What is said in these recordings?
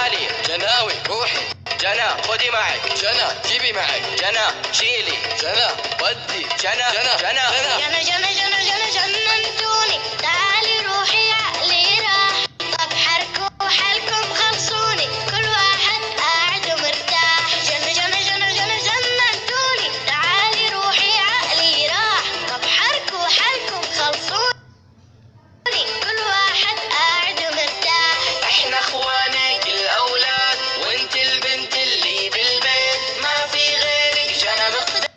تعالي جناوي روحي، جنا خدي معك، جنا جيبي معك، جنا شيلي، جنا ودي، جنا جنا جنا جنا جنا جنا جنا جننتوني، تعالي روحي عقلي راح، طب حركوا حالكم خلصوني، كل واحد قاعد ومرتاح. جنا جنا جنا جنا جننتوني، تعالي روحي عقلي راح، طب حركوا حالكم خلصوني، كل واحد قاعد ومرتاح. احنا اخوانك الاولاد وانت البنت اللي بالبيت، ما في غيرك جنا مقداد،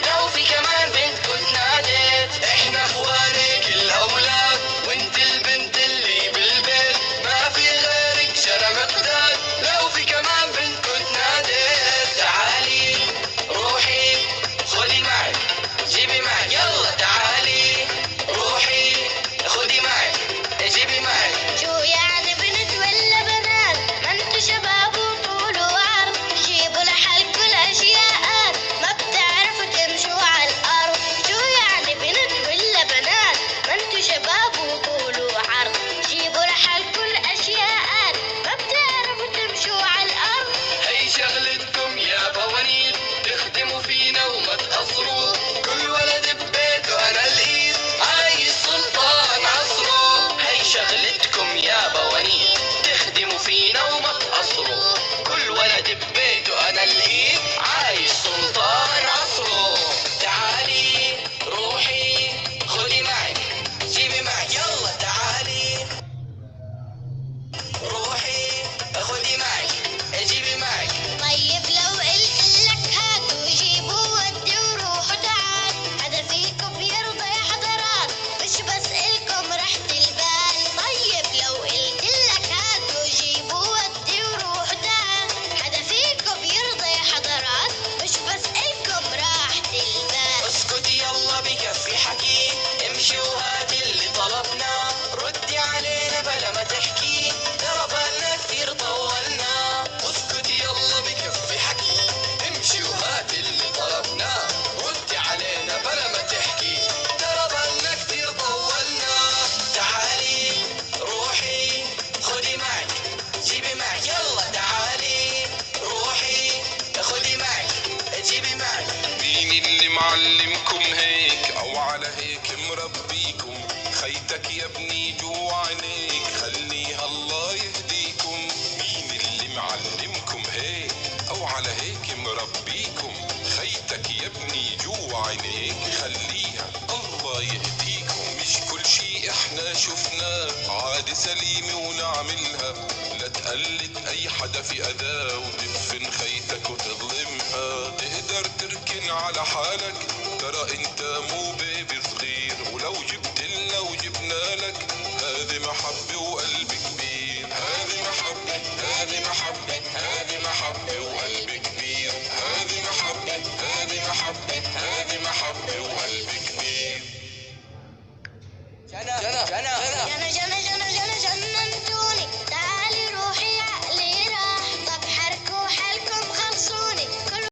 لو في كمان بنت كنت ناديت. احنا اخوانك الاولاد وانت البنت اللي بالبيت، ما في غيرك جنا مقداد، لو في كمان بنت كنت ناديت. تعالي روحي خدي معك، جيبي معك، يلا تعالي روحي خدي معك، جيبي معك. شو يعني بنت ولا بنات؟ ما انتو شباب وطول وعرض، جيبوا لحالكوا الاشياء، ما بتعرفوا تمشوا على الارض. شو يعني بنت ولا بنات؟ ما انتو شباب وطول وعرض، جيبوا لحالكوا الاشياء، ما بتعرفوا تمشوا على الارض. هي شغلتكم يا بوانيت، تخدموا فينا وما تقصروا، كل ولد ببيته انا الايد، عايز سلطان عصره. هي شغلتكم يا بوانيت، تخدموا فينا وما تقصروا، كل ولد ببيته انا الايد، عايز سلطان عصره. تعالي روحي خدي معك، جيبي معك، يلا تعالي روحي خدي معك، جيبي معك. طيب لو قلت لك هاتوا جيبوا ودي وروحوا تعال، حدا فيكم بيرضى يا حضرات؟ مش بس إلكم راحة البال. طيب لو قلت لك هاتوا جيبوا ودي وروحوا تعال، حدا فيكم بيرضى يا حضرات؟ مش بس إلكم راحة البال. اسكتي يلا بكفي حكي، امشي وهاتي اللي طلبنا، ردي علينا بلا ما تحكي، ترى بالنا كثير طولنا. اسكتي يلا بكفي حكي، امشي وهاتي اللي طلبنا، ردي علينا بلا ما تحكي، ترى بالنا كثير طولنا. تعالي روحي خدي معك، جيبي معك، يلا تعالي روحي خدي معك، جيبي معك. مين اللي معلمكم هيك او على هيك مربيكم؟ خيتك يا ابني جوا عينيك، خليها الله يهديكم. مين اللي معلمكم هيك او على هيك مربيكم؟ خيتك يا ابني جوا عينيك، خليها الله يهديكم. مش كل شي احنا شفناه عادة سليمة ونعملها، لا تقلد اي حدا في اداة وتدفن خيتك وتظلمها. تقدر تركن على حالك، ترى انت مو بيبي